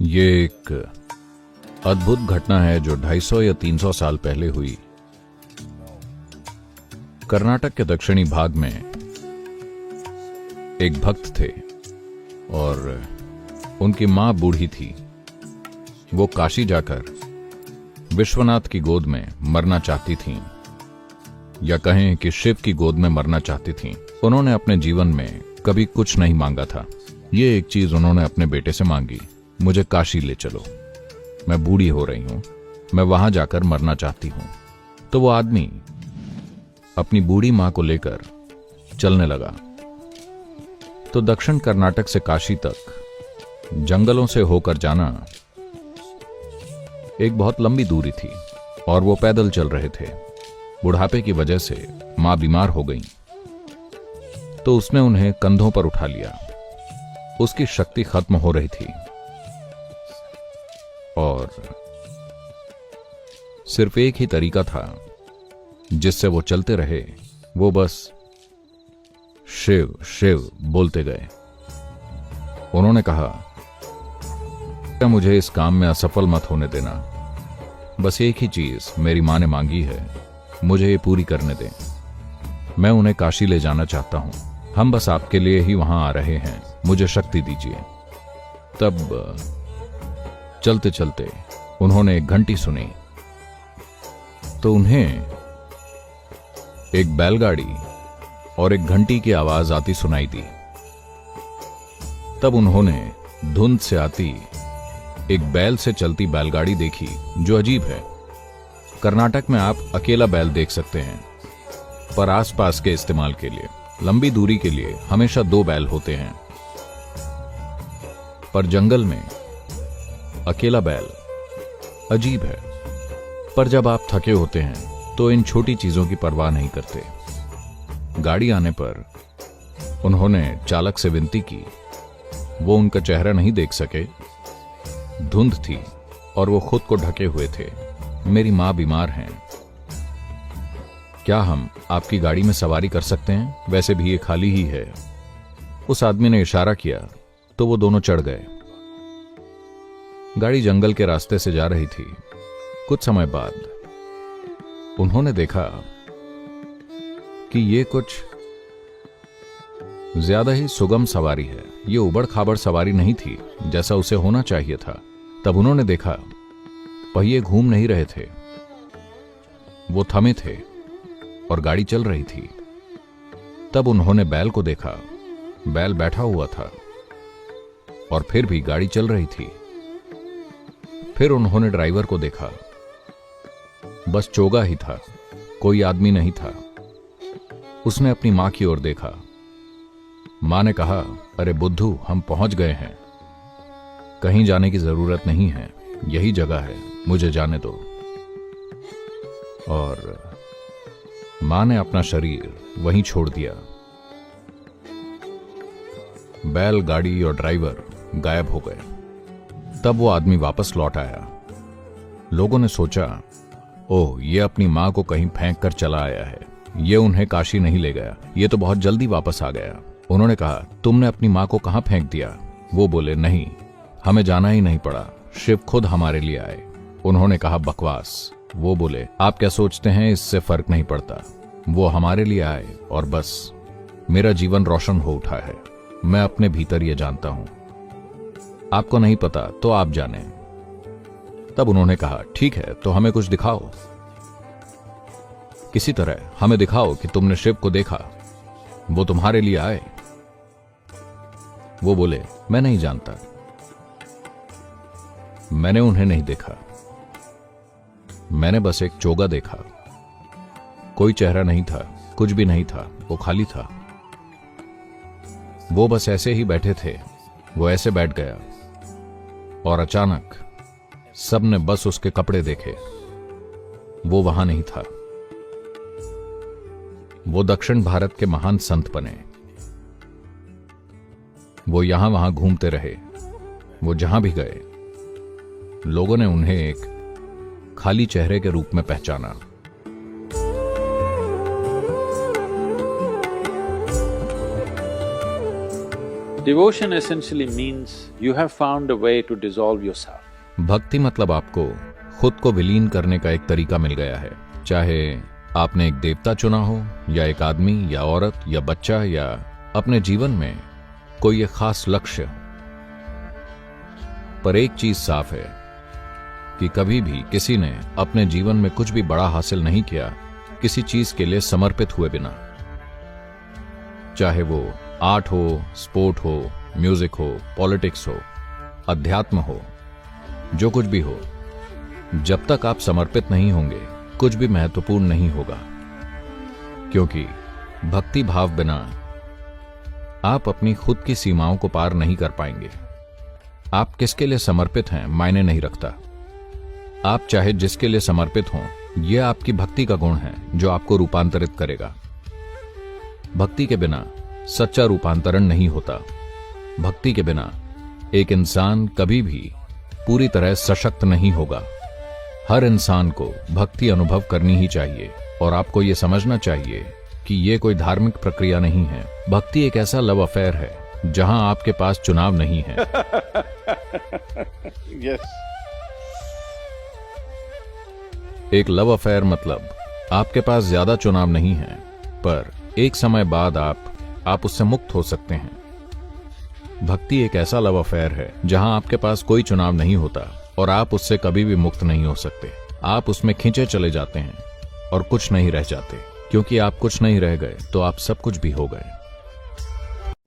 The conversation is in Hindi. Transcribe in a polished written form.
ये एक अद्भुत घटना है जो 250 या 300 साल पहले हुई। कर्नाटक के दक्षिणी भाग में एक भक्त थे और उनकी मां बूढ़ी थी। वो काशी जाकर विश्वनाथ की गोद में मरना चाहती थीं, या कहें कि शिव की गोद में मरना चाहती थीं। उन्होंने अपने जीवन में कभी कुछ नहीं मांगा था। ये एक चीज उन्होंने अपने बेटे से मांगी, मुझे काशी ले चलो, मैं बूढ़ी हो रही हूं, मैं वहां जाकर मरना चाहती हूं। तो वो आदमी अपनी बूढ़ी मां को लेकर चलने लगा। तो दक्षिण कर्नाटक से काशी तक जंगलों से होकर जाना एक बहुत लंबी दूरी थी और वो पैदल चल रहे थे। बुढ़ापे की वजह से मां बीमार हो गई, तो उसने उन्हें कंधों पर उठा लिया। उसकी शक्ति खत्म हो रही थी और सिर्फ एक ही तरीका था जिससे वो चलते रहे, वो बस शिव शिव बोलते गए। उन्होंने कहा, मुझे इस काम में असफल मत होने देना। बस एक ही चीज मेरी मां ने मांगी है, मुझे ये पूरी करने दें। मैं उन्हें काशी ले जाना चाहता हूं, हम बस आपके लिए ही वहां आ रहे हैं, मुझे शक्ति दीजिए। तब चलते चलते उन्होंने एक घंटी सुनी, तो उन्हें एक बैलगाड़ी और एक घंटी की आवाज आती सुनाई दी। तब उन्होंने धुंध से आती एक बैल से चलती बैलगाड़ी देखी, जो अजीब है। कर्नाटक में आप अकेला बैल देख सकते हैं, पर आसपास के इस्तेमाल के लिए लंबी दूरी के लिए हमेशा 2 बैल होते हैं। पर जंगल में अकेला बैल अजीब है। पर जब आप थके होते हैं तो इन छोटी चीजों की परवाह नहीं करते। गाड़ी आने पर उन्होंने चालक से विनती की। वो उनका चेहरा नहीं देख सके, धुंध थी और वो खुद को ढके हुए थे। मेरी मां बीमार हैं, क्या हम आपकी गाड़ी में सवारी कर सकते हैं? वैसे भी ये खाली ही है। उस आदमी ने इशारा किया तो वो दोनों चढ़ गए। गाड़ी जंगल के रास्ते से जा रही थी। कुछ समय बाद उन्होंने देखा कि ये कुछ ज्यादा ही सुगम सवारी है। ये उबड़ खाबड़ सवारी नहीं थी जैसा उसे होना चाहिए था। तब उन्होंने देखा पहिए घूम नहीं रहे थे, वो थमे थे और गाड़ी चल रही थी। तब उन्होंने बैल को देखा, बैल बैठा हुआ था और फिर भी गाड़ी चल रही थी। फिर उन्होंने ड्राइवर को देखा, बस चोगा ही था, कोई आदमी नहीं था। उसने अपनी मां की ओर देखा। मां ने कहा, अरे बुद्धू, हम पहुंच गए हैं, कहीं जाने की जरूरत नहीं है, यही जगह है, मुझे जाने दो। और मां ने अपना शरीर वहीं छोड़ दिया। बैल, गाड़ी और ड्राइवर गायब हो गए। तब वो आदमी वापस लौट आया। लोगों ने सोचा, ओह, ये अपनी मां को कहीं फेंक कर चला आया है, ये उन्हें काशी नहीं ले गया, ये तो बहुत जल्दी वापस आ गया। उन्होंने कहा, तुमने अपनी मां को कहां फेंक दिया? वो बोले, नहीं, हमें जाना ही नहीं पड़ा, शिव खुद हमारे लिए आए। उन्होंने कहा, बकवास। वो बोले, आप क्या सोचते हैं, इससे फर्क नहीं पड़ता, वो हमारे लिए आए और बस मेरा जीवन रोशन हो उठा है। मैं अपने भीतर ये जानता हूं, आपको नहीं पता तो आप जाने। तब उन्होंने कहा, ठीक है, तो हमें कुछ दिखाओ, किसी तरह हमें दिखाओ कि तुमने शिव को देखा, वो तुम्हारे लिए आए। वो बोले, मैं नहीं जानता, मैंने उन्हें नहीं देखा, मैंने बस एक चोगा देखा, कोई चेहरा नहीं था, कुछ भी नहीं था, वो खाली था। वो बस ऐसे ही बैठे थे। वो ऐसे बैठ गया और अचानक सबने बस उसके कपड़े देखे, वो वहां नहीं था। वो दक्षिण भारत के महान संत बने। वो यहां वहां घूमते रहे। वो जहां भी गए, लोगों ने उन्हें एक खाली चेहरे के रूप में पहचाना। Devotion essentially means you have found a way to dissolve yourself. भक्ति मतलब आपको खुद को विलीन करने का एक तरीका मिल गया है। चाहे आपने एक देवता चुना हो, या एक आदमी या औरत या बच्चा, या अपने जीवन में कोई एक खास लक्ष्य, पर एक चीज साफ है कि कभी भी किसी ने अपने जीवन में कुछ भी बड़ा हासिल नहीं किया किसी चीज के लिए समर्पित हुए बिना। चाहे वो आर्ट हो, स्पोर्ट हो, म्यूजिक हो, पॉलिटिक्स हो, अध्यात्म हो, जो कुछ भी हो, जब तक आप समर्पित नहीं होंगे कुछ भी महत्वपूर्ण नहीं होगा। क्योंकि भक्ति भाव बिना आप अपनी खुद की सीमाओं को पार नहीं कर पाएंगे। आप किसके लिए समर्पित हैं मायने नहीं रखता। आप चाहे जिसके लिए समर्पित हों, यह आपकी भक्ति का गुण है जो आपको रूपांतरित करेगा। भक्ति के बिना सच्चा रूपांतरण नहीं होता। भक्ति के बिना एक इंसान कभी भी पूरी तरह सशक्त नहीं होगा। हर इंसान को भक्ति अनुभव करनी ही चाहिए और आपको यह समझना चाहिए कि यह कोई धार्मिक प्रक्रिया नहीं है। भक्ति एक ऐसा लव अफेयर है जहां आपके पास चुनाव नहीं है। Yes. एक लव अफेयर मतलब आपके पास ज्यादा चुनाव नहीं है, पर एक समय बाद आप उससे मुक्त हो सकते हैं। भक्ति एक ऐसा लव अफेयर है जहां आपके पास कोई चुनाव नहीं होता और आप उससे कभी भी मुक्त नहीं हो सकते। आप उसमें खींचे चले जाते हैं और कुछ नहीं रह जाते, क्योंकि आप कुछ नहीं रह गए तो आप सब कुछ भी हो गए।